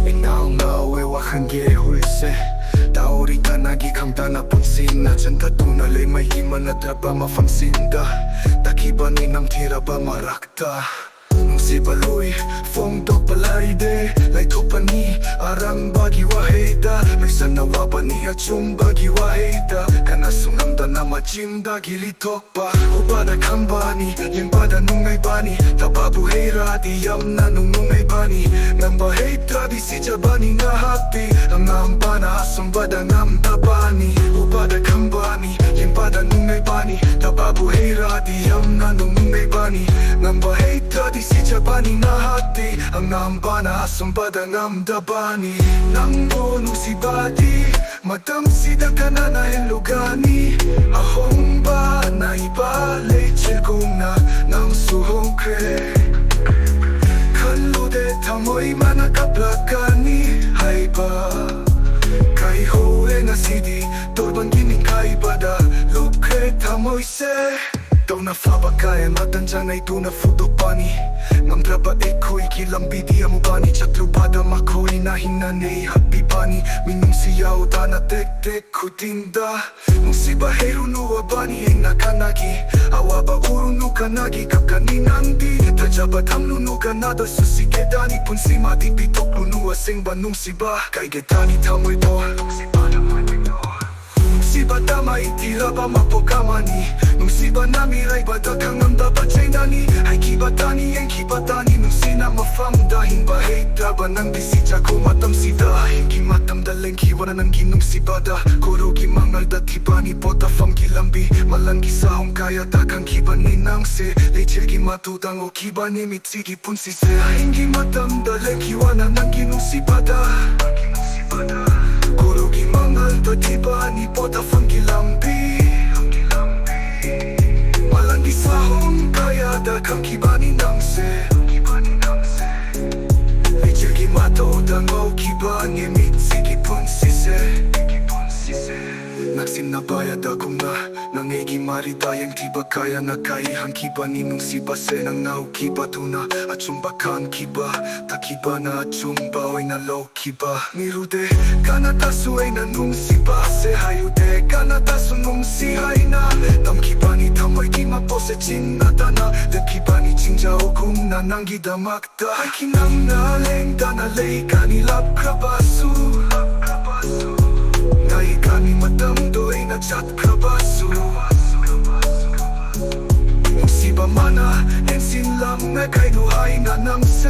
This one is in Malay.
Ingaw-ngaw ewakan gehulse Tauri tanagi kamdana punsina Janta tunalay may iman na draba mafamsinda Takiba ni nam tira ba marakta Nung si Baluy, fong dok palayde Lay tupani, arang bagi waheda Lay sanawa ni achung bagi waheda Kana sungamda na majimda gilitok pa Ubada kambani, yung bada nungay bani Tababu heira, diyam na nungay bani Namba heita, di si jabani nga happy Ang ngambana, asong bada ngamda bani Ubada kambani, yung bada nungay bani Tababu heira, diyam na nungay bani Namba heita, di si jabani nga hati Ang ngambana, asong bada ngamda bani Nang bonong si badi Madam sida ka na nahelugani Ahong ba na ibalik Chilkong na ng suhong kre Kalude tamoy manakaplakani Hay ba Kay hoe na sidi Torban gining kay bada Lukre tamoy se Daw na fabakaya matanjan ay do na fudopani Ngam draba eko'y kilambi di amo bani Chatrubada mako'y nahinanay happy bani Minum siyaw da na tek-tek kutinda Nung si bahero no abani ay nakanagi Awaba uro no kanagi kakaninandi Tajabat hamno no kanada susigedani Pun si mati pitok luno asing ba nung si ba Kay getani tamoy do Nung si ba naman ito Si bata maitira ba mapokamani Nung si ba namiray bata kangamda bachay nani Ay kibatani ang kibatani Nung sina mafamdahin ba heitra ba nang bisita ko matam sida Hingi matam daleng kiwana nang ginong si bada Kuro gimangal dati bani pota fam gilambi Malanggi sahong kaya takang kibani nang se Lechil gimatudang o kibani mitsigi pun si se Hingi matam daleng kiwana nang ginong si bada Kuro gimangal dati bani pota fam gilambi Malanggi sahong kaya takang kibani nang se Lechil gimatudang o kibani mitsigi pun si se Nagsinnabayad ako nga Nangegi maritayang tiba kaya na kaihang kiba Ninong si base nang naukiba tuna At sumbakan kiba Takiba na at sumbaway na low kiba Nirude kanatasu ay nanong si base Hayude kanatasu nung si hayna Tam kiba ni tamoy di mapose chinata na Den kiba ni chingjao kung nananggi damakta Ay kinang naleng danalay kanilap krabasu Ngay kami matamdoy na chat krabasu Nung si ba mana ensin lang na kay nuhay na nang se